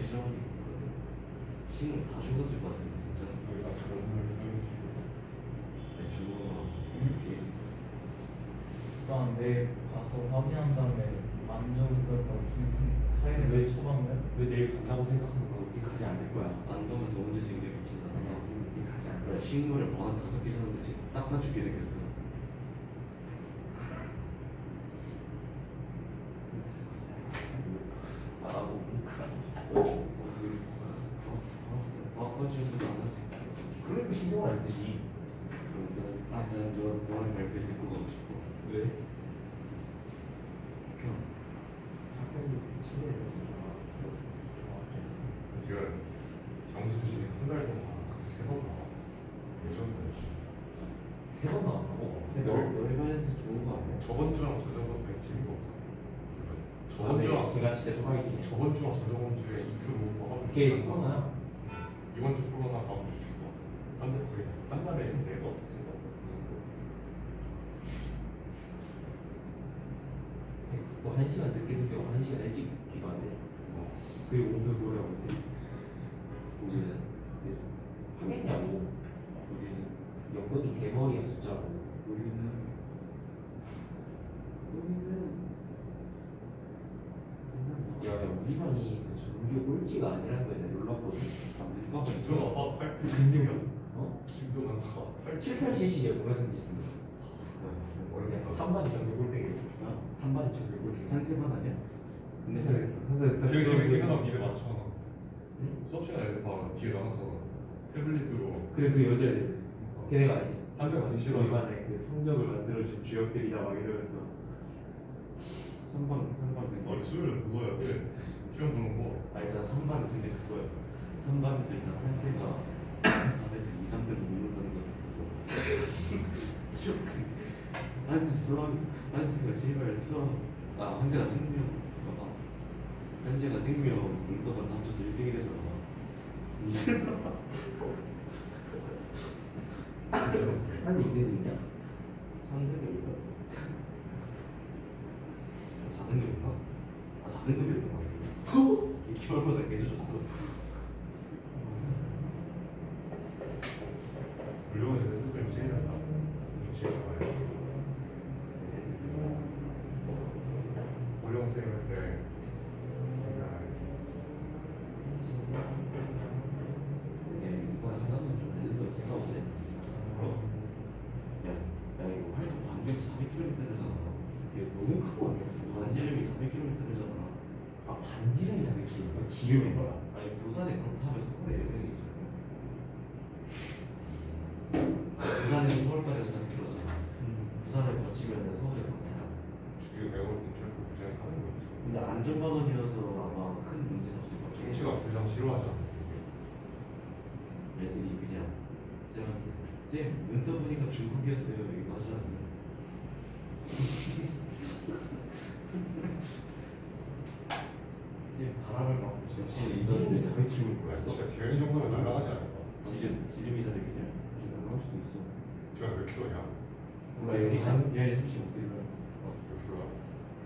싫어하니까 친구 다 죽었을 것 같은데 진짜. 여기다 저런 걸 써야지. 죽어가 이렇게. 일단 내일 가서 확인한 다음에 만족스럽다 무슨 타일을 왜 쳐봤네? 왜 내일 간다고 생각하는 건 우리까지 안 될 거야. 안 가면 더 문제 생겨 미친다. 우리까지 안 그래 친구를 뭐한 5개 줬는데 지금 싹 다 죽게 생겼어. 나하고 바꿔주지도 안 하지. 그러니까 신경을 안 쓰지. 나는 너의 발표 듣고 가고 싶어. 왜? 그냥 학생들 친해야 지금 정수진이 한 달 동안 3번 나와. 예전에 세번 나왔다고? 너의 발표 좋은 거 아니야? 저번 주랑 저저번 주에 재미가 없어. 저번 주랑 걔가 진짜 토박이긴 해. 저번 주랑 저저번 주에 이틀 모으고 하고 걔 코로나야? 이번 주 코로나 다음 주 주소. 한달 거의 한 달에 4번 뭐 1시간 늦게 듣고 1시간 일찍 귀가한대. 그리고 오늘 뭐라고 했대? 우리는 하겠냐고. 우리는 영덕이 대머리야 진짜로. 우리는 야 우리 반이 그 전교 꼴찌가 아니라는 거에 내가 놀랐거든. 누가 김동완 봐 8등 김동완? 어? 김동완 봐 8등 7, 8, 7시에 뭐가 생겼습니다. 3반이 전교 꼴등이에요. 3반이 전교 꼴등. 한세만 아니야? 한세했어. 한세. 여기 계산하면 니네 많잖아. 응? 수업 시간에 애들 다 뒤에 나가서 태블릿으로 그래 그 여자애들. 걔네가 알지. 한세가 되게 싫어. 저희 반에 그 성적을 만들어준 주역들이다 막 이러면서. 3반 아니 수요일은 그거야 돼. 시험 보는 거. 아 일단 3반 근데 그거야. 3반에서 일단 한세가 반에서 2, 3등을 모른다는 거 같아서 수업 한세 수학 한세가 제발 수학 한세가 생명 봐봐 한세가 생명 문과만 합쳐서 1등 이래잖아. 한세 2등이냐? 3등급인가? 4등급인가? 4등급이었던 것 같은데 기말고사 깨져줬어. 물려서 핸드폰 세일한다. 제가 봐요. 물려 세일할 때 이거 하나는 좀 늦어도 생각보다. 야 이거 활동 반경이 400km잖아. 이게 너무 크고 아니야? 반지름이 400km잖아. 아 반지름이 400kg? 지름인 거야? 아니 부산에 강탑에서 서울에 여행이 있어요. 부산에서 서울까지 400km잖아. 부산을 거치면 서울에 강타야. 이거 내가 볼 때 출구 굉장히 하는 거 있어. 근데 안전반원이라서 아마 큰 문제는 없을 것 같아. 정치가 그냥 싫어하잖아. 애들이 그냥 쌤한테 쌤눈 떠보니까 중국이었어요 이거 하지 않나? 쌤 바람을 막고 정신을 지름이 잃었는데 400kg인 거야? 진짜 대현이 정도면 날아가지 않을까? 지름이 400이냐? 올라갈 수도 있어. 제가 몇 킬로냐? 몰라 여기 한 뒤에 35kg. 몇 킬로야?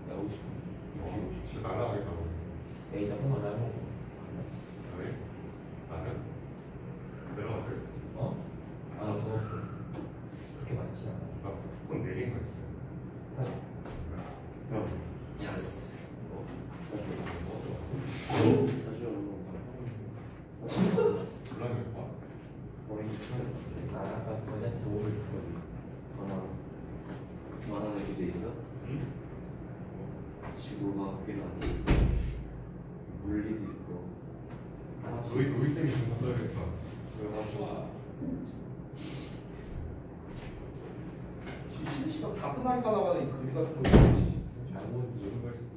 나 59. 진짜 날아가겠다고. 야 이따 한번 나눠. 아니? 나는? 내려갈 때? 어? 아나 돈 없어. 그렇게 많지 않아. 나 무조건 4개인가 있어. 사자. 그럼 찬스. 자주 불량이 몇 번? 머리 나 아까 너한테 500 줬거든. 만원에 이제 있어? 응? 지구가 필요하니 물리도 있고. 로이 쌤이 존나 써야겠다. 그래가지고 쉬는 시간 다 끝나니까 나가니 그지 같은 거. 잘못 누른 걸 수도.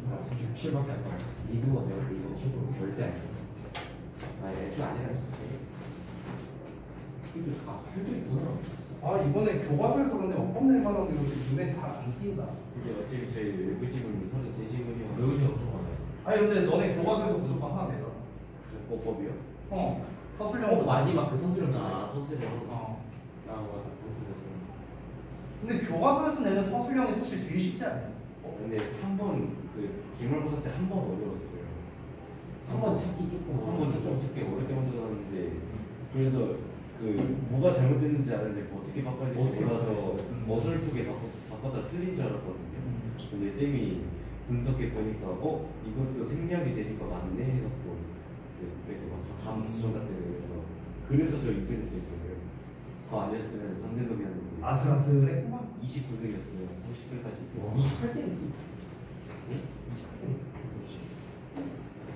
나 37밖에 안 나와. 리드원 내가 이거 친구로 절대 안 해. 아니 애초 아니라 했었어. 근데 아 8도 있구나. 아 이번에 교과서에서 근데 어법 낼 만한 게 눈에 잘 안 띈다. 이게 어차피 저희 외부 지문이 33지문이야. 여기 좀 엄청 많아요. 아니 근데 너네 교과서에서 무조건 하나 내잖아. 어법이요? 서술형으로. 마지막 그 서술형 아 소스령. 어. 아 맞아. 근데 교과서에서 내는 서술형이 사실 제일 쉽지 않냐? 근데 한 번 그 기말고사 때 한 번 어려웠어요. 한 번 찾기 조금 한 번 조금 찾기 어렵게 만들었는데 그래서 그 뭐가 잘못됐는지 아는데 뭐 어떻게 바꿔야 될지 어떻게 몰라서 바꿔야 돼? 어설프게 바꿨다 틀린 줄 알았거든요. 근데 쌤이 분석해 보니까 이것도 생략이 되니까 맞네 해갖고 그래서 막 감수정 같은 거 그래서 저 2등이 된 거예요. 더 안 했으면 3등급이었는데 아슬아슬했구만. 29등이었어요. 30등까지. 28등이 응? 28등.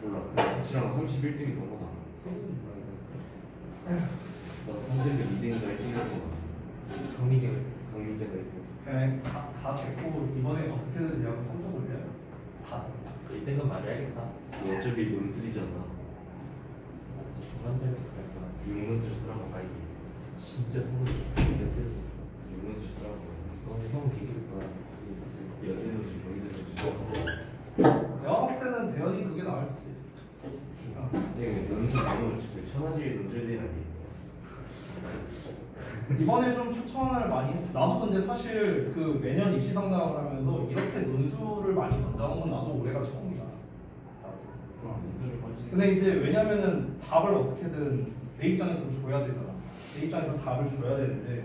몰라. 그 지랑 31등이 넘어가. 성인 나 3등급 2등인가 1등이었던 거 같아. 강민재가 강민재가 있고. 그냥 다 됐고 이번에 어떻게든 대학 성적 올려요. 다. 1등급 맞아야겠다. 어차피 논술이잖아. 진짜 중간대로 갈까. 6논술 쓰라고 빨리. 진짜 성인 몇 대를 썼어. 6논술 쓰라고. 너는 형 개기를 거야. 연대논술 경희대논술 쓰라고. 내가 봤을 때는 대현이 그게 나을 수 있어. 네, 논술 너무 천하지휘 논술대 아니에요. 이번에 좀 추천을 많이 했 나도 근데 사실 그 매년 입시 상담을 하면서 이렇게 논술을 많이 건져온 건 나도 올해가 처음이야. 논술을 훨씬. 근데 이제 왜냐면은 답을 어떻게든 내 입장에서 줘야 되잖아. 내 입장에서 답을 줘야 되는데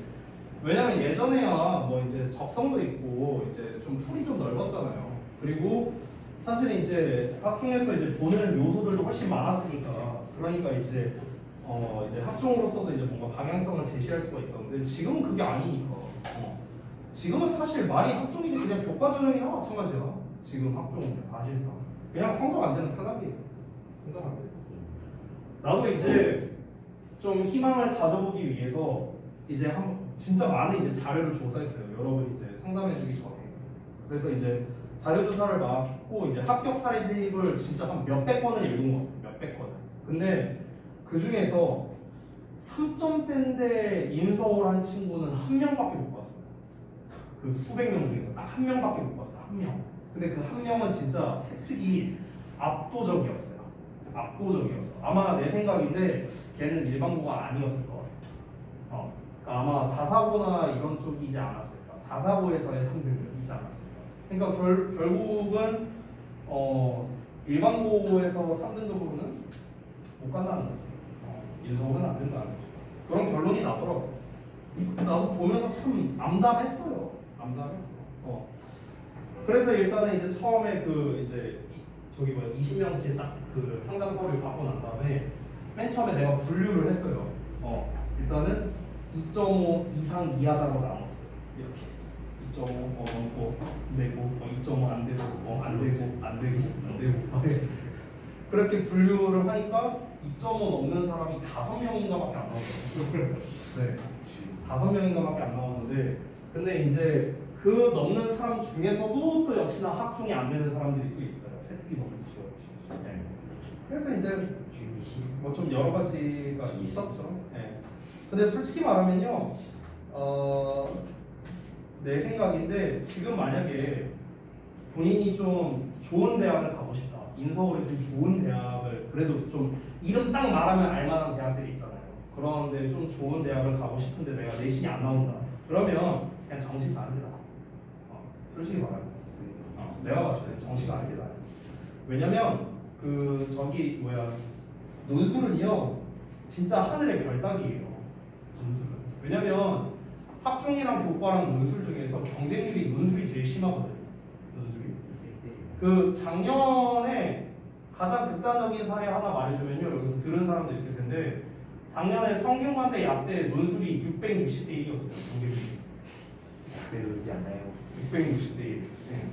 왜냐면 예전에야 뭐 이제 적성도 있고 이제 좀 풀이 좀 넓었잖아요. 그리고 사실 이제 학종에서 이제 보는 요소들도 훨씬 많았으니까 그러니까 이제 이제 학종으로서도 이제 뭔가 방향성을 제시할 수가 있었는데 지금은 그게 아니니까 지금은 사실 말이 학종이지 그냥 교과 전형이나 마찬가지야. 지금 학종은 사실상 그냥 성적 안 되는 탈락이에요. 성적 안 돼. 나도 이제 좀 희망을 가져보기 위해서 이제 진짜 많은 이제 자료를 조사했어요. 여러분 이제 상담해주기 전에. 그래서 이제 자료 조사를 막 했고 이제 합격 사례집을 진짜 한 몇백 건을 읽은 것 같아요. 몇백 건을. 근데 그 중에서 3점대인데 인서울 한 친구는 한 명밖에 못 봤어요. 그 수백 명 중에서 딱 한 명밖에 못 봤어요. 한 명. 근데 그 한 명은 진짜 세특이 압도적이었어요. 압도적이었어. 아마 내 생각인데 걔는 일반고가 아니었을 것 같아요. 그러니까 아마 자사고나 이런 쪽이지 않았을까. 자사고에서의 3등급이지 않았을까. 그러니까 결국은 일반고에서 3등급으로는 못 간다는 거죠. 인서울은 안 된다는 거죠. 그런 결론이 나더라고. 그래서 나도 보면서 참 암담했어요. 암담했어. 그래서 일단은 이제 처음에 그 이제 저기 뭐야 20명치 딱 그 상담 서류를 받고 난 다음에 맨 처음에 내가 분류를 했어요. 일단은 2.5 이상 이하자로 나눴어요. 이렇게 2.5 넘고 되고 2.5 안 되고 안 되고 그렇게 분류를 하니까 2.5 넘는 사람이 5명인가밖에 안 나왔어요. 네, 5명인가밖에 안 나왔는데 근데 이제 그 넘는 사람 중에서도 또 역시나 학종이 안 되는 사람들이 또 있어요. 세특이 넘는 거. 네. 그래서 이제 뭐 좀 여러 가지가 있었죠. 네. 근데 솔직히 말하면요, 내 생각인데 지금 만약에 본인이 좀 좋은 대학을 가고 싶다. 인서울에 좀 좋은 대학을 그래도 좀 이름 딱 말하면 알만한 대학들이 있잖아요. 그런데 좀 좋은 대학을 가고 싶은데 내가 내신이 안 나온다. 그러면 그냥 정시가 안 되다. 솔직히 말하면 내가 봤을 때 정시가 안 되다. 왜냐면 그 저기 뭐야 논술은요 진짜 하늘의 별 따기예요. 논술은. 왜냐면 학종이랑 교과랑 논술 중에서 경쟁률이 논술이 제일 심하거든요. 논술이. 그 작년에 가장 극단적인 사례 하나 말해주면요. 여기서 들은 사람도 있을 텐데 작년에 성균관대 약대 논술이 660대 1이었어요. 경쟁률이. 그러지 않나요? 660대 1. 네.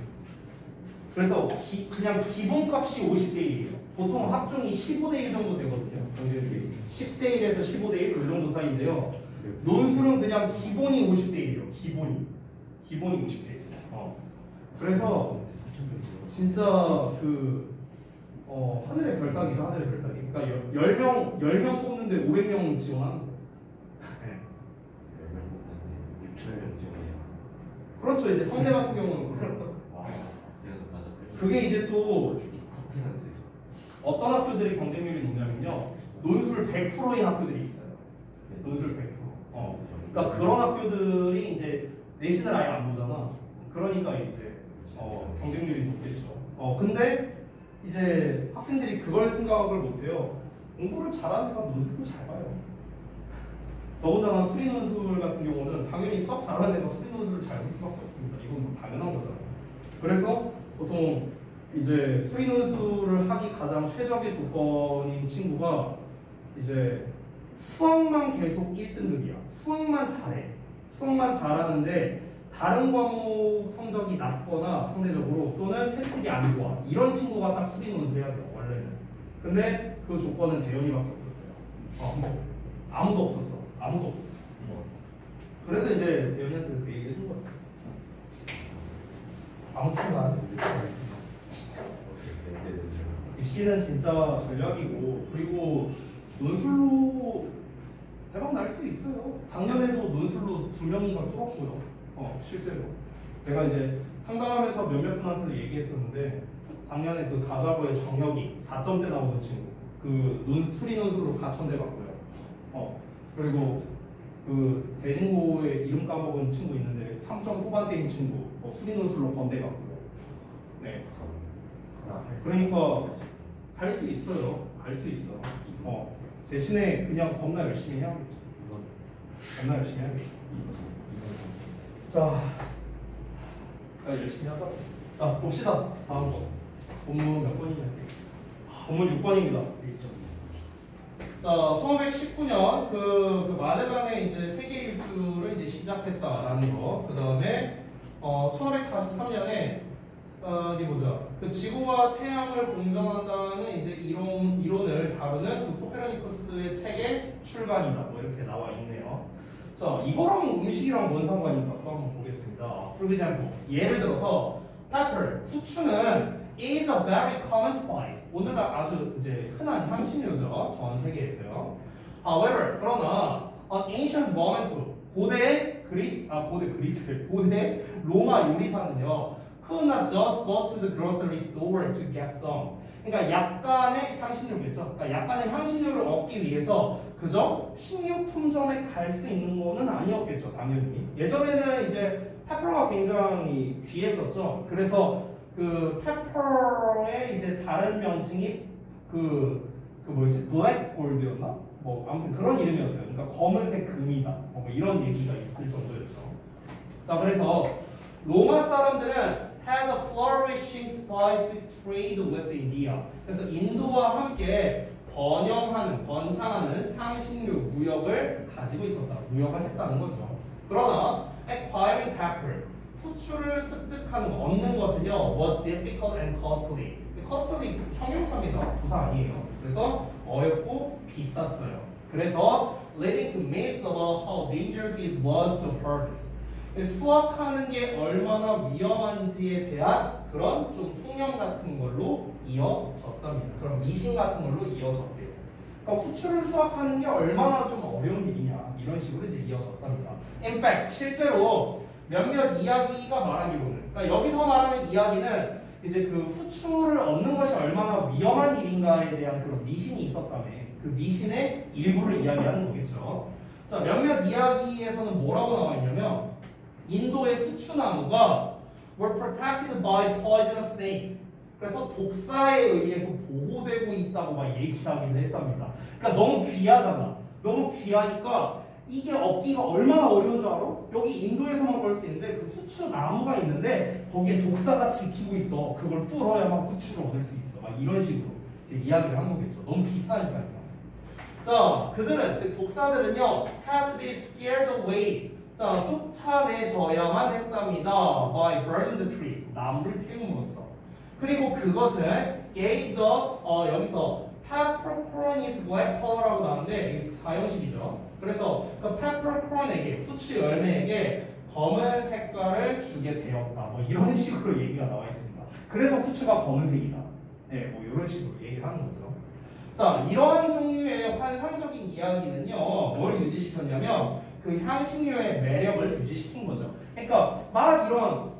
그래서 그냥 기본값이 50대 1이에요. 보통 학종이 15대 1 정도 되거든요. 경쟁률이 10대 1에서 15대 1 그 정도 사이인데요. 논술은 그냥 기본이 50대 1이에요. 기본이 50대 1. 그래서 진짜 그 하늘의 별 따기가 하늘의 별 따기. 그러니까 10명 뽑는데 500명 지원하는 거예요. 네. 6,000명 지원해요. 그렇죠. 이제 성대 같은 경우는 그렇고. 맞아. 그게 이제 또 커팅한데. 어떤 학교들이 경쟁률이 높냐면요. 논술 100%인 학교들이 있어요. 논술 100%. 그러니까 그런 학교들이 이제 내신을 아예 안 보잖아. 그러니까 이제 경쟁률이 높겠죠. 근데 이제 학생들이 그걸 생각을 못해요. 공부를 잘하는 애가 논술도 잘 봐요. 더군다나 수리논술 같은 경우는 당연히 수학 잘하는 애가 수리논술을 잘 볼 수밖에 없습니다. 이건 뭐 당연한 거잖아요. 그래서 보통 이제 수리논술을 하기 가장 최적의 조건인 친구가 이제 수학만 계속 1등급이야. 수학만 잘해. 수학만 잘하는데 다른 과목 성적이 낮거나 상대적으로 또는 세특이 안 좋아. 이런 친구가 딱 수리논술 해야 돼요. 원래는. 근데 그 조건은 대현이밖에 없었어요. 아무도 없었어. 아무도 없었어. 그래서 이제 대현이한테 그 얘기 해준 거야. 아무튼 간 입시는 진짜 전략이고, 그리고 논술로 대박 날 수 있어요. 작년에도 논술로 2명이가 뚫었고요. 실제로 내가 이제 상담하면서 몇몇 분한테 얘기했었는데, 작년에 그 가자고의 정혁이 4점대 나오는 친구, 그 수리 논술로 가천대 갔고요. 그리고 그 대진고의 이름 까먹은 친구 있는데 3점 후반대인 친구 수리 논술로 건대 갔고요. 네. 그러니까 할 수 있어요. 할 수 있어. 대신에 그냥 겁나 열심히 해야겠죠. 겁나 열심히 해야겠죠. 자, 열심히 하자. 자, 봅시다. 다음 거. 본문 몇 번이냐? 본문 6번입니다. 자, 1519년 그 마젤란의 이제 세계 일주를 이제 시작했다라는 거. 그 다음에 1543년에 어디 보자. 그 지구와 태양을 공전한다는 이제 이론을 다루는 그 코페르니쿠스의 책의 출간이다. 뭐 이렇게 나와 있네요. 자, 이거랑 음식이랑 뭔 상관인가 또 한번 보겠습니다. For example, 예를 들어서 pepper, 후추는 is a very common spice. 오늘날 아주 이제 흔한 향신료죠. 전 세계에서요. However, 그러나 an ancient Roman food, 고대 로마 요리사는요, could not just go to the grocery store to get some. 그러니까 약간의 향신료겠죠. 그러니까 약간의 향신료를 얻기 위해서 그저 식료품점에 갈 수 있는 거는 아니었겠죠, 당연히. 예전에는 이제 페퍼가 굉장히 귀했었죠. 그래서 그 페퍼의 이제 다른 명칭이 블랙 골드였나? 뭐 아무튼 그런 이름이었어요. 그러니까 검은색 금이다. 뭐 이런 얘기가 있을 정도였죠. 자, 그래서 로마 사람들은 had a flourishing spice trade with India. 그래서 인도와 함께 번창하는 향신료 무역을 가지고 있었다. 무역을 했다는 거죠. 그러나 acquiring pepper, 후추를 습득하는 거, 얻는 것은요, was difficult and costly. costly 형용사입니다. 부사 아니에요. 그래서 어렵고 비쌌어요. 그래서 leading to myths about how dangerous it was to harvest. 수확하는 게 얼마나 위험한지에 대한 그런 좀 통념 같은 걸로 이어졌답니다. 그런 미신 같은 걸로 이어졌대요. 그러니까 후추를 수확하는 게 얼마나 좀 어려운 일이냐, 이런 식으로 이제 이어졌답니다. In fact, 실제로 몇몇 이야기가 말하기로는, 그러니까 여기서 말하는 이야기는 이제 그 후추를 얻는 것이 얼마나 위험한 일인가에 대한 그런 미신이 있었다며, 그 미신의 일부를 이야기하는 거겠죠. 자, 몇몇 이야기에서는 뭐라고 나와 있냐면, 인도의 후추나무가 were protected by poisonous snakes. 그래서 독사에 의해서 보호되고 있다고 막 얘기하기도 했답니다. 그러니까 너무 귀하잖아. 너무 귀하니까 이게 얻기가 얼마나 어려운 줄 알아? 여기 인도에서만 볼 수 있는데 그 후추나무가 있는데 거기에 독사가 지키고 있어. 그걸 뚫어야만 후추를 얻을 수 있어. 막 이런 식으로 이야기를 한 거겠죠. 너무 비싸니까요. 자, 그들은, 즉 독사들은요, had to be scared away. 자, 쫓아내져야만 했답니다. By burning the trees. 나무를 태움으로써. 그리고 그것은 gave the, 여기서 peppercorn's black color라고 나오는데 이게 사형식이죠. 그래서 그 peppercorn에게, 후추 열매에게 검은 색깔을 주게 되었다. 뭐 이런 식으로 얘기가 나와 있습니다. 그래서 후추가 검은색이다. 네, 뭐 이런 식으로 얘기를 하는 거죠. 자, 이러한 종류의 환상적인 이야기는요, 뭘 유지시켰냐면 그 향신료의 매력을 유지시킨 거죠. 그러니까 막 이런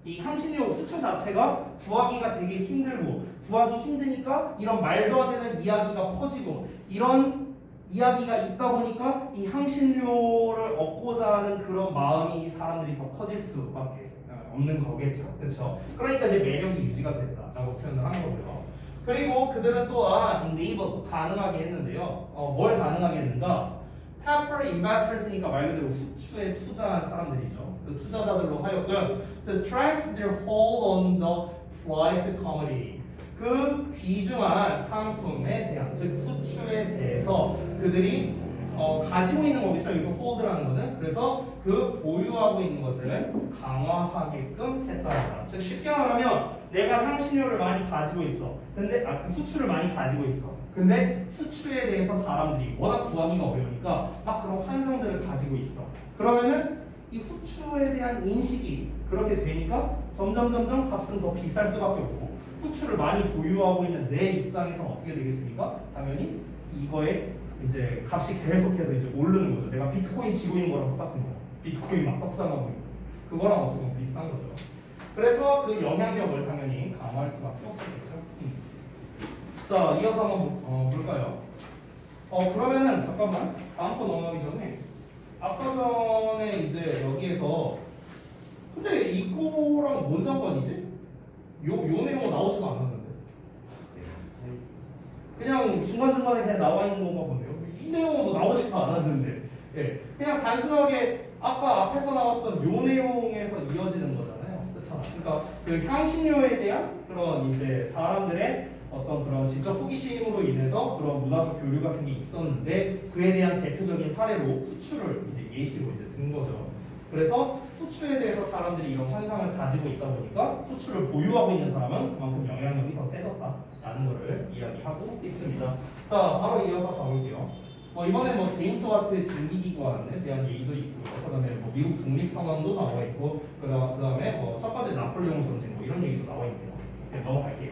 이 향신료 후추 자체가 구하기가 되게 힘들고, 구하기 힘드니까 이런 말도 안 되는 이야기가 퍼지고, 이런 이야기가 있다 보니까 이 향신료를 얻고자 하는 그런 마음이 사람들이 더 커질 수밖에 없는 거겠죠. 그렇죠? 그러니까 이제 매력이 유지가 됐다라고 표현을 하는 거고요. 그리고 그들은 또한 enable 가능하게 했는데요. 뭘 가능하게 했는가? Capital investors니까 말 그대로 수출에 투자한 사람들이죠. 그 투자자들로 하여금 to strengthen their hold on the price commodity. 그 귀중한 상품에 대한 즉 수출에 대해서 그들이 가지고 있는 거겠죠. 여기서 hold라는 거는 그래서 그 보유하고 있는 것을 강화하게끔 했다. 즉 쉽게 말하면 내가 향신료를 많이 가지고 있어. 근데 그 수출을 많이 가지고 있어. 근데 수출에 대해서 사람들이 워낙 구하기가 어려우니까 막 그런 환상들을 가지고 있어. 그러면은 이 후추에 대한 인식이 그렇게 되니까 점점 값은 더 비쌀 수밖에 없고 후추를 많이 보유하고 있는 내 입장에서는 어떻게 되겠습니까? 당연히 이거에 이제 값이 계속해서 이제 오르는 거죠. 내가 비트코인 지고 있는 거랑 똑같은 거야. 비트코인 막 떡상하고 있는 거. 그거랑 어떻게 보면 비슷한 거죠. 그래서 그 영향력을 당연히 강화할 수밖에 없겠죠. 자, 이어서 한번 볼까요? 그러면은 잠깐만 다음 거 넘어가기 전에 아까 전에 이제 여기에서 근데 이거랑 뭔 상관이지? 요 내용은 나오지가 않았는데 그냥 중간중간에 그냥 나와 있는 건가 본데요. 이 내용은 뭐 나오지가 않았는데 예, 그냥 단순하게 아까 앞에서 나왔던 요 내용에서 이어지는 거잖아요. 그렇잖아. 그러니까 그 향신료에 대한 그런 이제 사람들의 어떤 그런 지적 호기심으로 인해서 그런 문화적 교류 같은 게 있었는데 그에 대한 대표적인 사례로 후추를 이제 예시로 이제 든 거죠. 그래서 후추에 대해서 사람들이 이런 환상을 가지고 있다 보니까 후추를 보유하고 있는 사람은 그만큼 영향력이 더 세졌다라는 것을 이야기하고 있습니다. 자, 바로 이어서 가볼게요. 이번에 뭐 제임스 와트의 증기기관에 대한 얘기도 있고, 그다음에 뭐 미국 독립선언도 나와 있고, 그다음에 뭐 첫 번째 나폴레옹 전쟁 뭐 이런 얘기도 나와 있네요. 네, 넘어갈게요.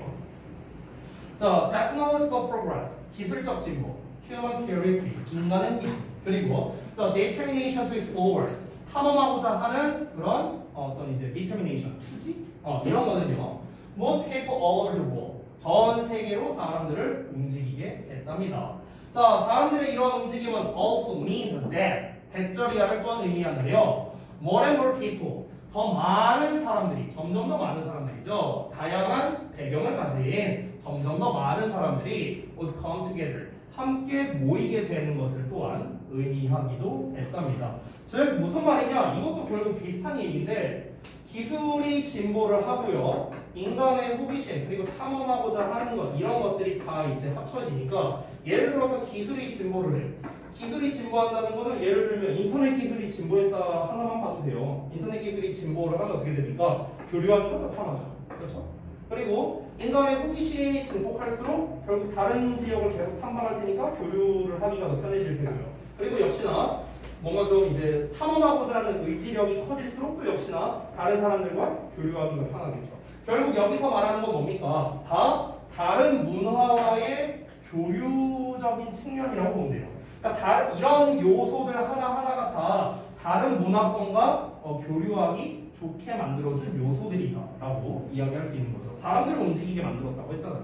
자, technological progress, 기술적 진보, human curiosity, 인간의 호기심, 그리고 the determination to explore, 탐험하고자 하는 그런 어떤 이제 determination, 투지, 이런 거는요. 뭐 take all over the world, 전 세계로 사람들을 움직이게 했답니다. 자, 사람들의 이런 움직임은 also mean that, 대절이야를 또한 의미하는데요. more and more people, 더 많은 사람들이, 점점 더 많은 사람들이죠. 다양한 배경을 가진 점점 더 많은 사람들이 would come together, 함께 모이게 되는 것을 또한 의미하기도 했답니다. 즉 무슨 말이냐? 이것도 결국 비슷한 얘기인데 기술이 진보를 하고요. 인간의 호기심 그리고 탐험하고자 하는 것 이런 것들이 다 이제 합쳐지니까 예를 들어서 기술이 진보를 해. 기술이 진보한다는 거는 예를 들면 인터넷 기술이 진보했다 하나만 봐도 돼요. 인터넷 기술이 진보를 하면 어떻게 됩니까? 교류하기가 더 편하죠. 그렇죠? 그리고 인간의 호기심이 증폭할수록 결국 다른 지역을 계속 탐방할 테니까 교류를 하기가 더 편해질 테고요. 그리고 역시나 뭔가 좀 이제 탐험하고자 하는 의지력이 커질수록 또 역시나 다른 사람들과 교류하기가 편하겠죠. 결국 여기서 말하는 건 뭡니까? 다 다른 문화와의 교류적인 측면이라고 보면 돼요. 그러니까 이런 요소들 하나하나가 다 다른 문화권과 교류하기 좋게 만들어준 요소들이다라고 이야기할 수 있는 거죠. 사람들을 움직이게 만들었다고 했잖아요.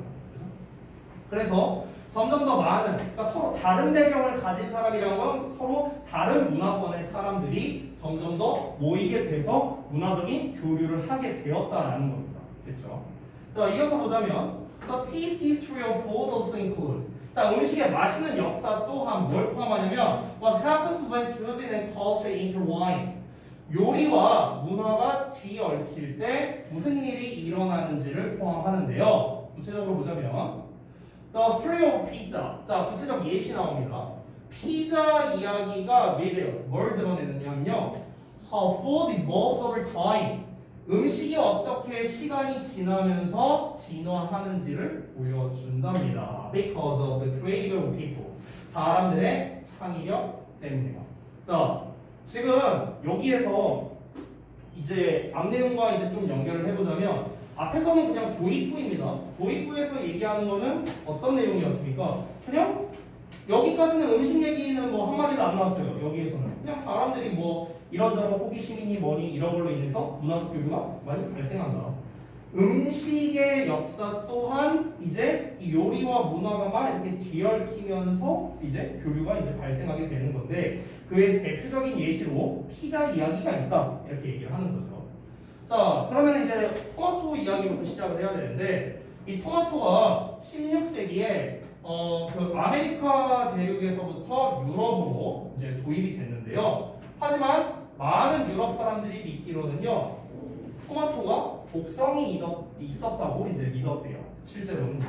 그래서 점점 더 많은, 그러니까 서로 다른 배경을 가진 사람이라는 건 서로 다른 문화권의 사람들이 점점 더 모이게 돼서 문화적인 교류를 하게 되었다라는 겁니다. 그렇죠? 자, 이어서 보자면 The taste history of food also includes. 자, 음식의 맛있는 역사 또한 뭘 포함하냐면 What happens when cuisine and culture intertwine. 요리와 문화가 뒤얽힐 때 무슨 일이 일어나는지를 포함하는데요. 구체적으로 보자면 The story of pizza. 자, 구체적 예시 나옵니다. 피자 이야기가 reveals. 뭘 드러내느냐면요. How food evolves over time. 음식이 어떻게 시간이 지나면서 진화하는지를 보여준답니다. Because of the creative people. 사람들의 창의력 때문에요. 자, 지금 여기에서 이제 앞 내용과 이제 좀 연결을 해보자면 앞에서는 그냥 도입부입니다. 도입부에서 얘기하는 거는 어떤 내용이었습니까? 그냥 여기까지는 음식 얘기는 뭐 한마디도 안 나왔어요. 여기에서는 그냥 사람들이 뭐 이런저런 호기심이니 뭐니 이런 걸로 인해서 문화적 교류가 많이 발생한다. 음식의 역사 또한 이제 이 요리와 문화가 막 이렇게 뒤얽히면서 이제 교류가 이제 발생하게 되는 건데 그의 대표적인 예시로 피자 이야기가 있다 이렇게 얘기를 하는 거죠. 자, 그러면 이제 토마토 이야기부터 시작을 해야 되는데 이 토마토가 16세기에 그 아메리카 대륙에서부터 유럽으로 이제 도입이 됐는데요. 하지만 많은 유럽 사람들이 믿기로는요, 토마토가 독성이 있었다고 이제 믿었대요. 실제로는요.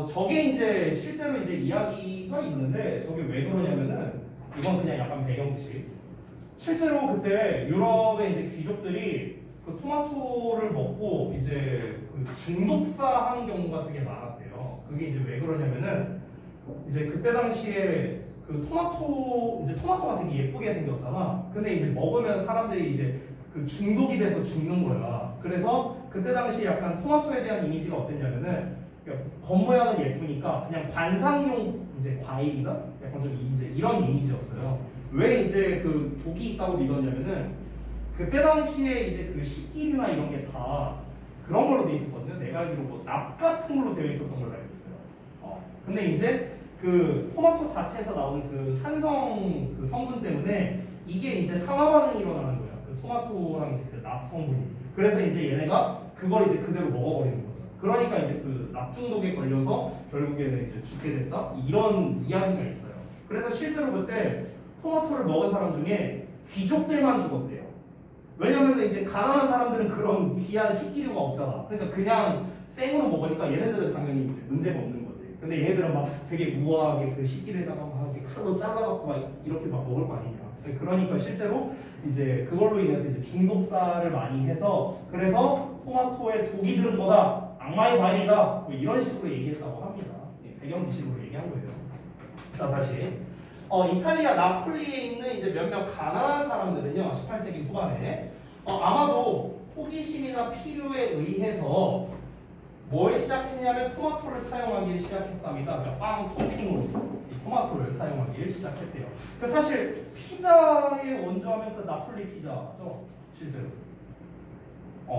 저게 이제 실제로 이제 이야기가 있는데 저게 왜 그러냐면은 이건 그냥 약간 배경지. 실제로 그때 유럽의 이제 귀족들이 그 토마토를 먹고 이제 그 중독사한 경우가 되게 많았대요. 그게 이제 왜 그러냐면은 이제 그때 당시에 그 토마토가 되게 예쁘게 생겼잖아. 근데 이제 먹으면 사람들이 이제 그 중독이 돼서 죽는 거야. 그래서 그때 당시 약간 토마토에 대한 이미지가 어땠냐면은 겉모양은 예쁘니까 그냥 관상용 이제 과일이다? 약간 좀 이제 이런 이미지였어요. 왜 이제 그 독이 있다고 믿었냐면은 그때 당시에 이제 그 식기류나 이런 게 다 그런 걸로 돼 있었거든요. 내가 알기로 뭐 납 같은 걸로 되어 있었던 걸로 알고 있어요. 근데 이제 그 토마토 자체에서 나오는 그 산성 그 성분 때문에 이게 이제 상하 반응이 일어나는 거예요. 그 토마토랑 이제 그 납 성분이. 그래서 이제 얘네가 그걸 이제 그대로 먹어버리는 거죠. 그러니까 이제 그 납 중독에 걸려서 결국에는 이제 죽게 됐다? 이런 이야기가 있어요. 그래서 실제로 그때 토마토를 먹은 사람 중에 귀족들만 죽었대요. 왜냐면 이제 가난한 사람들은 그런 귀한 식기류가 없잖아. 그러니까 그냥 생으로 먹으니까 얘네들은 당연히 이제 문제가 없는 거지. 근데 얘네들은 막 되게 우아하게 그 식기류에다가 막 칼로 잘라갖고 막 이렇게 막 먹을 거 아니냐. 그러니까 실제로 이제 그걸로 인해서 이제 중독사를 많이 해서 그래서 토마토에 독이 들은 거다. 악마의 과일이다. 뭐 이런 식으로 얘기했다고 합니다. 배경 지식으로 얘기한 거예요. 자, 다시. 이탈리아 나폴리에 있는 이제 몇몇 가난한 사람들은요, 18세기 후반에 아마도 호기심이나 필요에 의해서 뭘 시작했냐면 토마토를 사용하기 시작했답니다. 그러니까 빵 토핑으로서 이 토마토를 사용하기 시작했대요. 그 사실 피자의 원조하면 그 나폴리 피자죠, 실제로.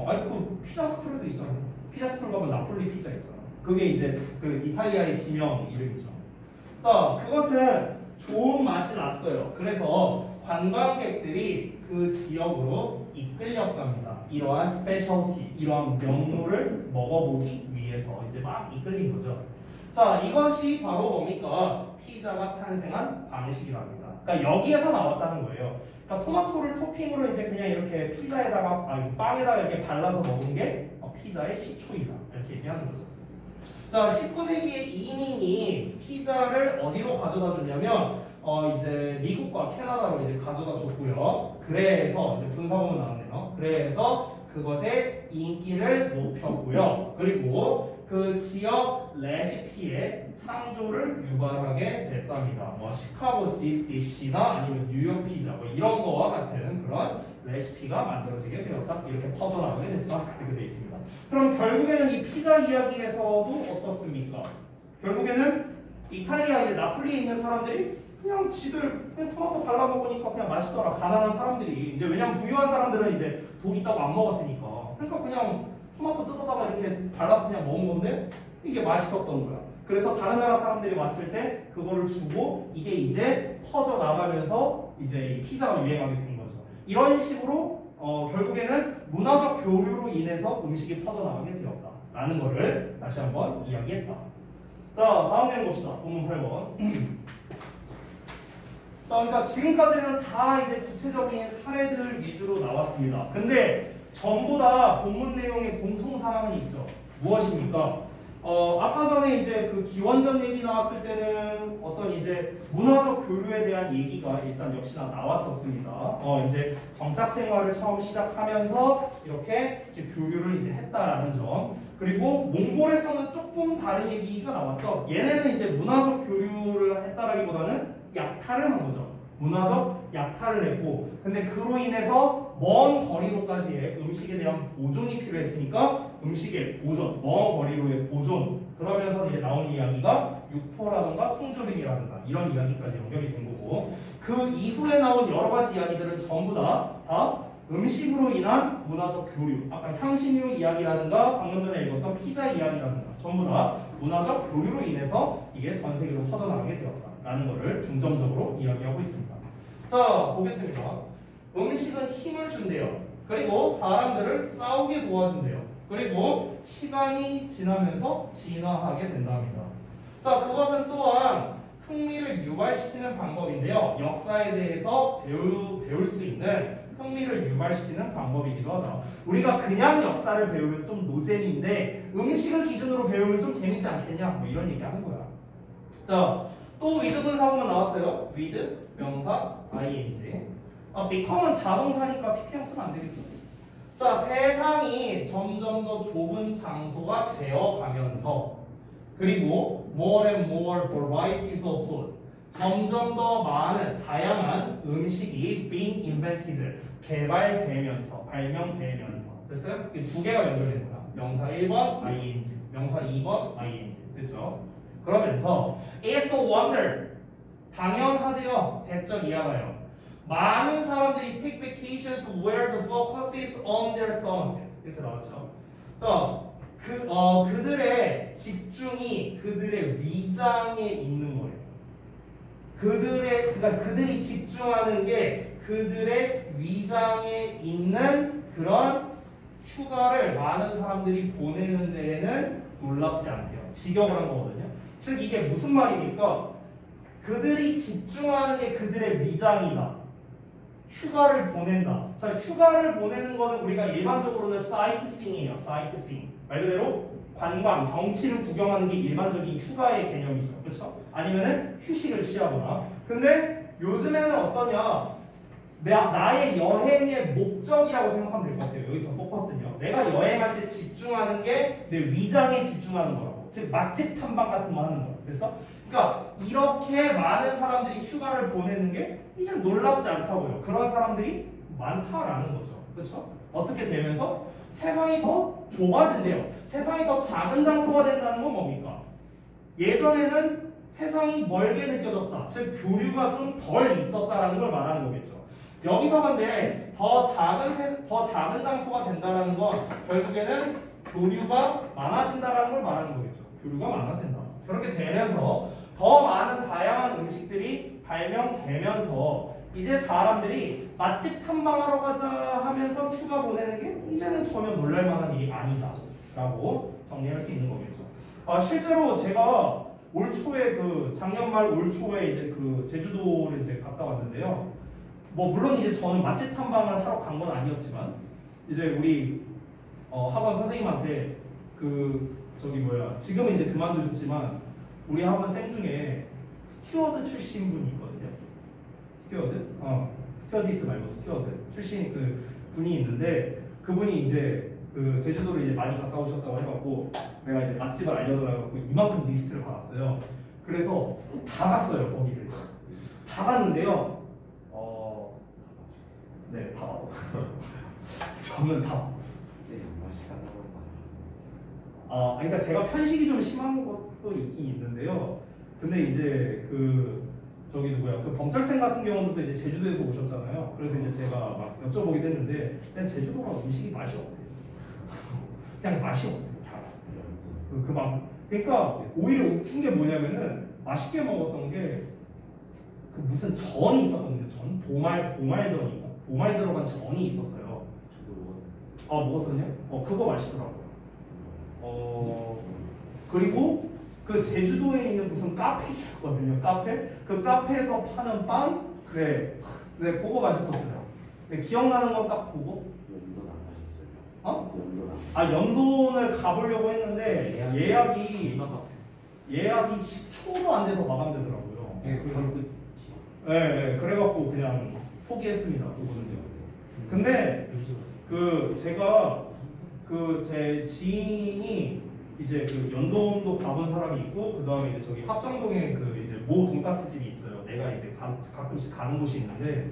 아니 그 피자 스쿨도 있잖아요. 피자 스쿨 가면 나폴리 피자 있잖아. 그게 이제 그 이탈리아의 지명 이름이죠. 자, 그것은 좋은 맛이 났어요. 그래서 관광객들이 그 지역으로 이끌렸답니다. 이러한 스페셜티, 이러한 명물을 먹어보기 위해서 이제 막 이끌린 거죠. 자, 이것이 바로 뭡니까? 피자가 탄생한 방식이랍니다. 그러니까 여기에서 나왔다는 거예요. 그러니까 토마토를 토핑으로 이제 그냥 이렇게 피자에다가, 빵에다가 이렇게 발라서 먹은 게 피자의 시초이다. 이렇게 얘기하는 거죠. 자, 19세기에 이민이 피자를 어디로 가져다 줬냐면 이제 미국과 캐나다로 이제 가져다 줬고요. 그래서 이제 분사본은 나왔네요. 그래서 그것의 인기를 높였고요. 그리고 그 지역 레시피의 창조를 유발하게 됐답니다. 뭐 시카고 딥디시나 아니면 뉴욕 피자 뭐 이런 거와 같은 그런 레시피가 만들어지게 되었다. 이렇게 퍼져나가게 됐다. 이렇게 되어 있습니다. 그럼 결국에는 이 피자 이야기에서도 어떻습니까? 결국에는 이탈리아의 나폴리에 있는 사람들이 그냥 지들 그냥 토마토 발라 먹으니까 그냥 맛있더라. 가난한 사람들이 이제 왜냐면 부유한 사람들은 이제 독 있다고 안 먹었으니까. 그러니까 그냥 토마토 뜯어다가 이렇게 발라서 그냥 먹은 건데 이게 맛있었던 거야. 그래서 다른 나라 사람들이 왔을 때 그거를 주고 이게 이제 퍼져 나가면서 이제 이 피자가 유행하게 된 거죠. 이런 식으로 결국에는 문화적 교류로 인해서 음식이 퍼져나가게 되었다라는 거를 다시 한번 이야기했다. 자, 다음 내용 봅시다. 본문 8번. 자, 그러니까 지금까지는 다 이제 구체적인 사례들 위주로 나왔습니다. 근데 전부 다 본문 내용의 공통사항은 있죠. 무엇입니까? 아까 전에 이제 그 기원전 얘기 나왔을 때는 어떤 이제 문화적 교류에 대한 얘기가 일단 역시나 나왔었습니다. 이제 정착 생활을 처음 시작하면서 이렇게 이제 교류를 이제 했다라는 점. 그리고 몽골에서는 조금 다른 얘기가 나왔죠. 얘네는 이제 문화적 교류를 했다라기보다는 약탈을 한 거죠. 문화적 약탈을 했고, 근데 그로 인해서 먼 거리로까지의 음식에 대한 보존이 필요했으니까 음식의 보존, 먼 거리로의 보존, 그러면서 이제 나온 이야기가 육포라든가 통조림이라든가 이런 이야기까지 연결이 된 거고, 그 이후에 나온 여러 가지 이야기들은 전부 다 음식으로 인한 문화적 교류, 아까 향신료 이야기라든가 방금 전에 읽었던 피자 이야기라든가 전부 다 문화적 교류로 인해서 이게 전 세계로 퍼져나가게 되었다라는 것을 중점적으로 이야기하고 있습니다. 자, 보겠습니다. 음식은 힘을 준대요. 그리고 사람들을 싸우게 도와준대요. 그리고 시간이 지나면서 진화하게 된답니다. 자, 그것은 또한 흥미를 유발시키는 방법인데요. 역사에 대해서 배울 수 있는 흥미를 유발시키는 방법이기도 하다. 우리가 그냥 역사를 배우면 좀 노잼인데 음식을 기준으로 배우면 좀 재밌지 않겠냐? 뭐 이런 얘기 하는 거야. 자, 또 with 분사구문 나왔어요. with 명사 ing. become은 자동사니까 ppm 쓰면 안 되겠죠. 자, 세상이 점점 더 좁은 장소가 되어 가면서 그리고 more and more varieties of foods. 점점 더 많은 다양한 음식이 being invented. 개발되면서, 발명되면서. 됐어요? 이 두 개가 연결된 거야. 명사 1번 ing, 명사 2번 ing. 됐죠? 그러면서 it's no wonder. 당연하대요. 대적 이하가요. 많은 사람들이 take vacations where the focus is on their stomachs. 이렇게 나왔죠. 자, 그들의 집중이 그들의 위장에 있는 거예요. 그러니까 그들이 집중하는 게 그들의 위장에 있는 그런 휴가를 많은 사람들이 보내는 데에는 놀랍지 않대요. 직역을 한 거거든요. 즉 이게 무슨 말입니까? 그들이 집중하는 게 그들의 위장이다. 휴가를 보낸다. 자, 휴가를 보내는 거는 우리가 일반적으로는 sightseeing이에요. sightseeing. 말 그대로 관광, 경치를 구경하는 게 일반적인 휴가의 개념이죠. 그렇죠? 아니면은 휴식을 취하거나. 근데 요즘에는 어떠냐? 나의 여행의 목적이라고 생각하면 될 것 같아요. 여기서 포커스는요. 내가 여행할 때 집중하는 게 내 위장에 집중하는 거라고. 즉 맛집 탐방 같은 거 하는 거. 그래서 그러니까 이렇게 많은 사람들이 휴가를 보내는 게 이제 놀랍지 않다고요. 그런 사람들이 많다라는 거죠. 그렇죠? 어떻게 되면서 세상이 더 좁아진대요. 세상이 더 작은 장소가 된다는 건 뭡니까? 예전에는 세상이 멀게 느껴졌다. 즉 교류가 좀 덜 있었다라는 걸 말하는 거겠죠. 여기서 근데 더 작은 장소가 된다는 건 결국에는 교류가 많아진다라는 걸 말하는 거겠죠. 교류가 많아진다. 그렇게 되면서 더 많은 다양한 음식들이 발명되면서 이제 사람들이 맛집 탐방하러 가자 하면서 휴가 보내는 게 이제는 전혀 놀랄만한 일이 아니다 라고 정리할 수 있는 거겠죠. 실제로 제가 올 초에 작년 말 올 초에 이제 제주도를 이제 갔다 왔는데요. 뭐 물론 이제 저는 맛집 탐방을 하러 간 건 아니었지만 이제 우리 학원 선생님한테 지금은 이제 그만두셨지만 우리 학원 생 중에 스튜어드 출신 분이 있거든요. 스튜어디스 말고 스튜어드 출신 분이 있는데 그분이 이제 제주도를 이제 많이 갔다 오셨다고 해갖고 내가 이제 맛집을 알려달라고 이만큼 리스트를 받았어요. 그래서 다 갔어요. 거기를 다 갔는데요. 네, 다 먹었어요. 저는 다 먹었어요. 그러니까 제가 편식이 좀 심한 것도 있긴 있는데요. 근데 이제 범철생 같은 경우도 이제 제주도에서 오셨잖아요. 그래서 이제 제가 막 여쭤보기도 했는데 그냥 제주도가 음식이 맛이 없대요. 그냥 맛이 없대요. 그러니까 오히려 웃긴 게 뭐냐면은 맛있게 먹었던 게 무슨 전이 있었거든요. 보말전인가? 보말 들어간 전이 있었어요. 먹었었냐? 그거 맛있더라고요. 그리고 제주도에 있는 무슨 카페 있었거든요. 그 카페에서 파는 빵? 네, 그거 맛있었어요. 네, 기억나는 건 딱 그거? 연돈을 가보려고 했는데 예약이 10초도 안 돼서 마감되더라고요. 네, 그래갖고 그냥 포기했습니다. 근데 제가 제 지인이 이제 연돈도 가본 사람이 있고 그 다음에 이제 저기 합정동에 이제 모 돈가스 집이 있어요. 내가 이제 가끔씩 가는 곳이 있는데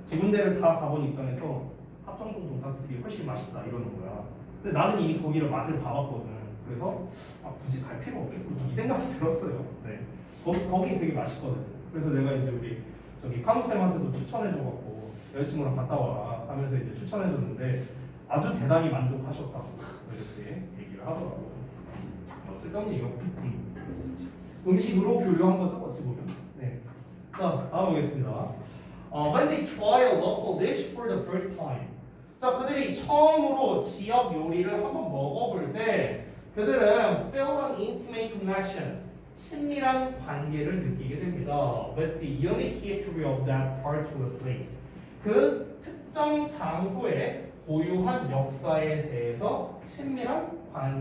두 군데를 다 가본 입장에서 합정동 돈가스 집이 훨씬 맛있다 이러는 거야. 근데 나는 이미 거기를 맛을 봐봤거든. 그래서 굳이 갈 필요 없겠구나 이 생각이 들었어요. 네, 거기 되게 맛있거든. 그래서 내가 이제 우리 저기 카무쌤한테도 추천해줘갖고 여자친구랑 갔다 와라 하면서 이제 추천해줬는데 아주 대단히 만족하셨다고 이렇게 얘기를 하더라고요. 쓸데없는 얘기가 음식으로 교류한 거죠 어찌 보면. 네. 자, 다음 보겠습니다. When they try a local dish for the first time. 자, 그들이 처음으로 지역 요리를 한번 먹어볼 때 그들은 feel an intimate connection, 친밀한 관계를 느끼게 됩니다. With the unique history of that particular place. 그 특정 장소의 고유한 역사에 대해서 친밀한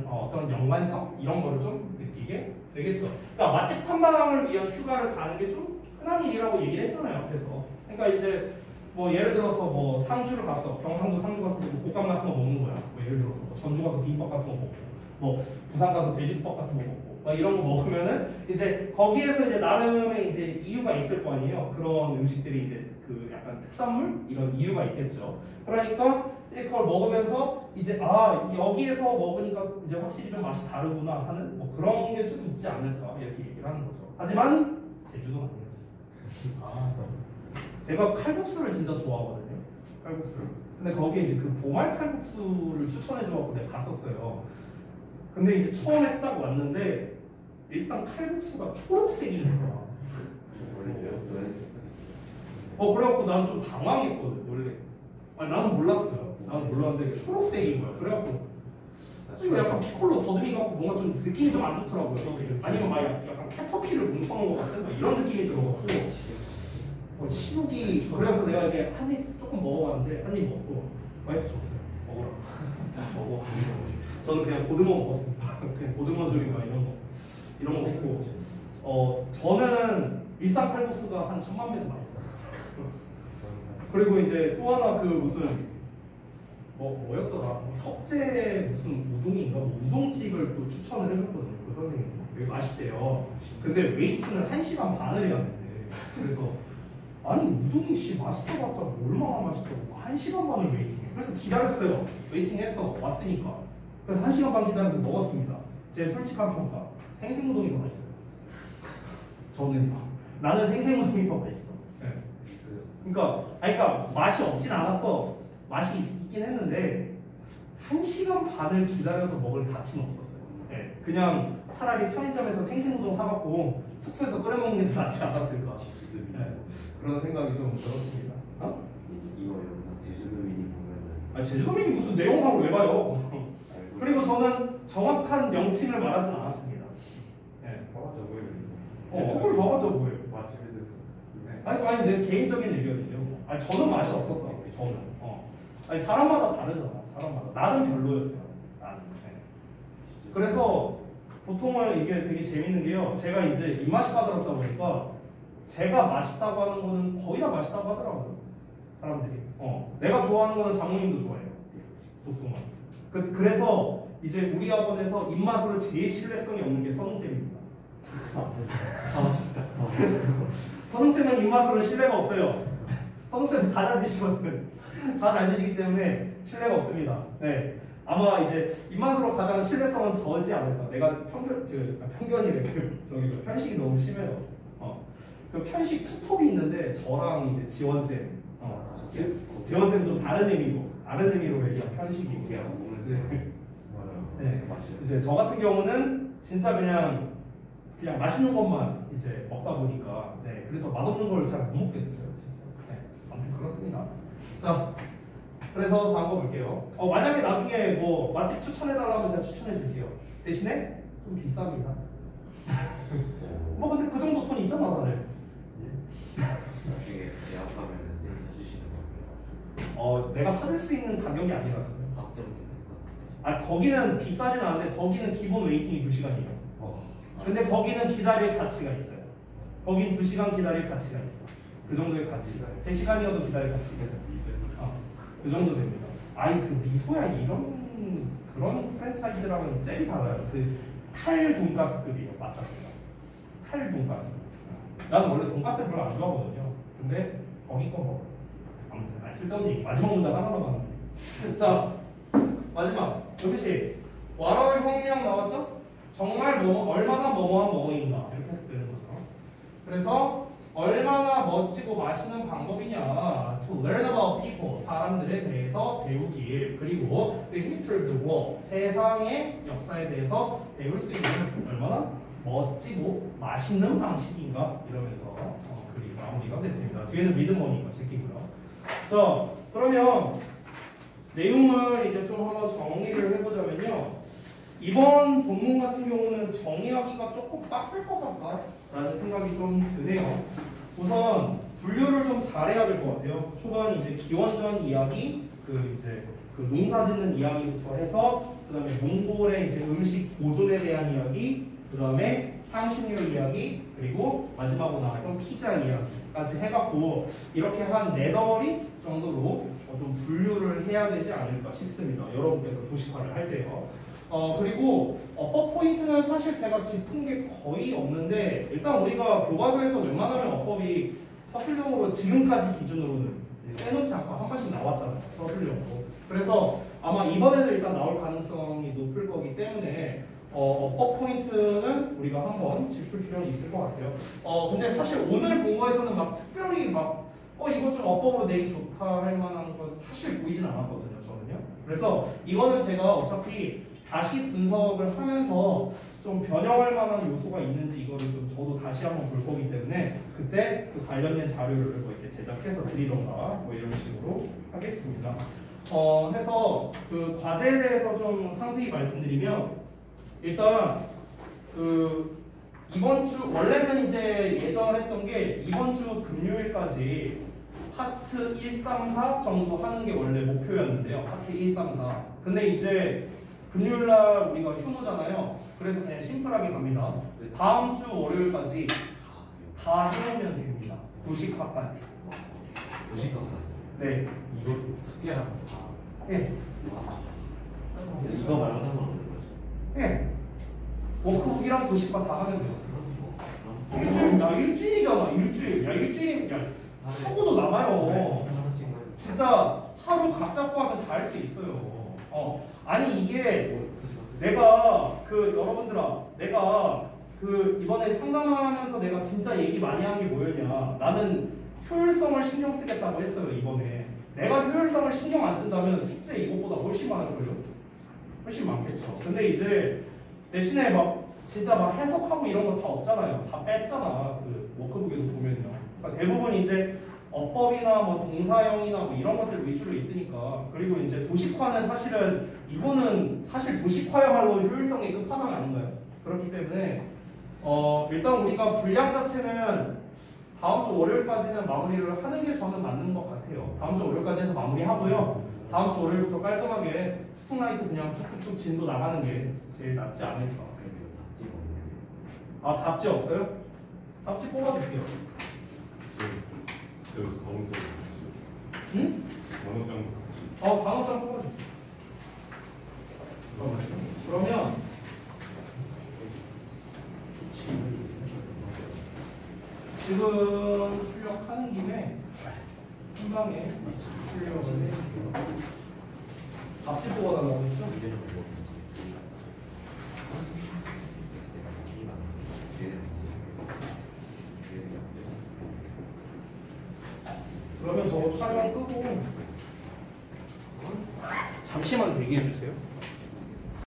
어떤 연관성 이런 거를 좀 느끼게 되겠죠. 그러니까 맛집 탐방을 위한 휴가를 가는 게 좀 흔한 일이라고 얘기를 했잖아요, 앞에서. 그러니까 이제 뭐 예를 들어서 뭐 상주를 갔어, 경상도 상주 가서 뭐 곶감 같은 거 먹는 거야. 뭐 예를 들어서 뭐 전주 가서 비빔밥 같은 거 먹고, 뭐 부산 가서 돼지국밥 같은 거 먹고, 막 이런 거 먹으면은 이제 거기에서 이제 나름의 이제 이유가 있을 거 아니에요. 그런 음식들이 이제 그 약간 특산물 이런 이유가 있겠죠. 그러니까 그걸 먹으면서 이제 아 여기에서 먹으니까 이제 확실히 좀 맛이 다르구나 하는 뭐 그런 게 좀 있지 않을까 이렇게 얘기를 하는 거죠. 하지만 제주도는 아니었어요. 제가 칼국수를 진짜 좋아하거든요. 칼국수를. 근데 거기에 이제 그 보말 칼국수를 추천해줘서 내가 갔었어요. 근데 이제 처음에 딱 왔는데 일단 칼국수가 초록색인 거야. 원래 배웠어요. 그래갖고 난 좀 당황했거든. 원래 나는 몰랐어요. 나는 몰랐는데 초록색인 거야. 그래갖고 이거 약간 피콜로 더듬이 갖고 뭔가 좀 느낌이 좀 안 좋더라고요. 아니면 막 약간 캐터피를 뭉쳐놓은 것 같은 이런 느낌이 들어갖고 시국이 그래서 내가 이제 한 입 조금 먹어봤는데 한 입 먹고 와이프 줬어요. 먹으라고. 먹어. 저는 그냥 고등어 먹었습니다. 그냥 고등어 조림과 이런 거 먹고 저는 일산 칼국수가 한 1000만 배도 맛있었어요. 그리고 이제 또 하나 그 무슨 뭐였더라 협재 무슨 우동인가 뭐 우동집을 또 추천을 해줬거든요. 그 선생님이 여기 맛있대요. 근데 웨이팅을 1시간 반을 해야 된대. 그래서 아니 우동이 맛있어봤자 얼마나 맛있다고 1시간 반을 웨이팅해. 그래서 기다렸어요. 웨이팅했어. 왔으니까. 그래서 1시간 반 기다려서 먹었습니다. 제 솔직한 평가 생생우동이 더 맛있어요. 저는요. 나는 생생우동이 더 맛있어. 네. 그러니까 맛이 없진 않았어. 맛이 있긴 했는데 1시간 반을 기다려서 먹을 가치는 없었어요. 네. 그냥 차라리 편의점에서 생생우동 사갖고 숙소에서 끓여 먹는 게 더 낫지 않았을까. 네. 그런 생각이 좀 들었습니다. 이거 영상 제주도민이 보면은 제주도민이 무슨 내 영상을 왜 봐요? 그리고 저는 정확한 명칭을 말하진 않았습니다. 네. 봐봤자 뭐예요? 그걸 봐봤자 뭐예요? 맛집에 대해서. 아니 내 개인적인 의견이죠. 저는 맛이 없었다고. 저는. 아니 사람마다 다르잖아. 사람마다. 나는 별로였어요. 나는. 네. 그래서 보통은 이게 되게 재밌는 게요. 제가 이제 입맛이 까다롭다 보니까 제가 맛있다고 하는 거는 거의 다 맛있다고 하더라고요. 사람들이. 내가 좋아하는 거는 장모님도 좋아해요. 보통은. 그래서 이제 우리 학원에서 입맛으로 제일 신뢰성이 없는 게 선웅쌤입니다. 맛있다. 선웅쌤은 입맛으로 신뢰가 없어요. 선웅쌤은 다 잘 드시거든. 다 잘 드시기 때문에 신뢰가 없습니다. 네. 아마 이제 입맛으로 가장 신뢰성은 저지 않을까. 내가 편견이래. 저기 편식이 너무 심해요. 그 편식 투톱이 있는데 저랑 이제 지원쌤, 지원쌤 좀 다른 의미로 얘기한 편식이 이게 안 먹는 네. 네. 이제 저 같은 경우는 진짜 그냥 맛있는 것만 이제 먹다 보니까 그래서 맛없는 걸 잘 못 먹겠어요. 진짜. 네. 아무튼 그렇습니다. 자, 그래서 다음 거 볼게요. 만약에 나중에 뭐 맛집 추천해달라면 제가 추천해줄게요. 대신에 좀 비쌉니다. 뭐 근데 그 정도 톤이 있잖아 다들. 나중에 대학 가면은 쌤이 사주시는 거예요. 내가 사줄 수 있는 가격이 아니라서요. 학점 거기는 비싸진 않은데 거기는 기본 웨이팅이 2시간이에요. 근데 거기는 기다릴 가치가 있어요. 거긴 2시간 기다릴 가치가 있어. 그 정도의 가치가 있어요. 3시간이어도 기다릴 가치가 있어요. 그 정도 됩니다. 그 미소야 이런 그런 프랜차이즈랑은 잽이 달라요. 그 칼 돈가스급이에요. 맛자체가. 칼 돈가스. 나는 원래 돈가스를 별로 안 좋아하거든요. 근데 거기 거 먹어. 아무튼 쓸데없는 얘기. 마지막 문장 하나만 하는. 자, 마지막. 여기시 와라의 혁명 나왔죠? 정말 얼마나 뭐뭐한 뭐뭐인가 이렇게 해석되는 거죠. 그래서 얼마나 멋지고 맛있는 방법이냐. To learn about people. 사람들에 대해서 배우길. 그리고 the history of the world. 세상의 역사에 대해서 배울 수 있는 얼마나 멋지고 맛있는 방식인가 이러면서 글이 마무리가 됐습니다. 뒤에는 믿음원이가 제끼고요. 자, 그러면 내용을 이제 좀 한번 정리를 해보자면요. 이번 본문 같은 경우는 정의하기가 조금 빡셀 것 같다라는 생각이 좀 드네요. 우선 분류를 좀 잘해야 될 것 같아요. 초반 이제 기원전 이야기, 그 농사짓는 이야기부터 해서 그다음에 몽골의 이제 음식 보존에 대한 이야기, 그다음에 향신료 이야기, 그리고 마지막으로 나왔던 피자 이야기까지 해갖고 이렇게 한 4덩어리 정도로 좀 분류를 해야 되지 않을까 싶습니다. 여러분께서 도식화를 할 때요. 그리고 어법 포인트는 사실 제가 짚은 게 거의 없는데 일단 우리가 교과서에서 웬만하면 어법이 서술형으로 지금까지 기준으로는 빼놓지 않고 한 번씩 나왔잖아요. 서술형으로. 그래서 아마 이번에도 일단 나올 가능성이 높을 거기 때문에 어법 포인트는 우리가 한번 짚을 필요는 있을 것 같아요. 근데 사실 오늘 본 거에서는 막 특별히 막 이거 좀 어법으로 내기 좋다 할 만한 건 사실 보이진 않았거든요. 저는요. 그래서 이거는 제가 어차피 다시 분석을 하면서 좀 변형할 만한 요소가 있는지 이거를 좀 저도 다시 한번 볼 거기 때문에 그때 그 관련된 자료를 뭐 이렇게 제작해서 드리던가 뭐 이런 식으로 하겠습니다. 해서 그 과제에 대해서 좀 상세히 말씀드리면 일단 그 이번 주 원래는 이제 예정을 했던 게 이번 주 금요일까지 파트 1, 3, 4 정도 하는 게 원래 목표였는데요. 파트 1, 3, 4. 근데 이제 금요일날 우리가 휴무잖아요. 그래서 그냥 심플하게 갑니다. 다음 주 월요일까지 다 해오면 됩니다. 도식화까지. 도식화까지. 네. 이거 숙제랑 다. 네. 이거 말하는 건 없는 거죠. 네. 워크북이랑 도식화 다 하면 돼요. 일주일이잖아. 일주일. 일주일. 하고도 남아요. 진짜 하루 각 잡고 하면 다 할 수 있어요. 아니 이게 내가 여러분들아 내가 이번에 상담하면서 내가 진짜 얘기 많이 한 게 뭐였냐. 나는 효율성을 신경 쓰겠다고 했어요. 이번에 내가 효율성을 신경 안 쓴다면 숙제 이것보다 훨씬 많을걸요. 훨씬 많겠죠. 근데 이제 대신에 진짜 해석하고 이런 거 다 없잖아요. 다 뺐잖아. 그 워크북에도 보면요. 그러니까 대부분 이제 어법이나 동사형이나 이런 것들 위주로 있으니까. 그리고 이제 도식화는 사실은 이거는 사실 도식화야말로 효율성의 끝판왕 아닌가요? 그렇기 때문에 일단 우리가 분량 자체는 다음 주 월요일까지는 마무리를 하는 게 저는 맞는 것 같아요. 다음 주 월요일까지 해서 마무리하고요. 다음 주 월요일부터 깔끔하게 스톱라이트 그냥 쭉쭉쭉 진도 나가는 게 제일 낫지 않을까. 답지 없어요? 답지 뽑아줄게요. 단원장 응? 단원장 단어장 뽑아줄게요. 그러면 지금 출력하는 김에 한 방에 출력을 해줄게요. 답지 뽑아달라고 했죠? 그러면 저 촬영 끄고 잠시만 대기해 주세요.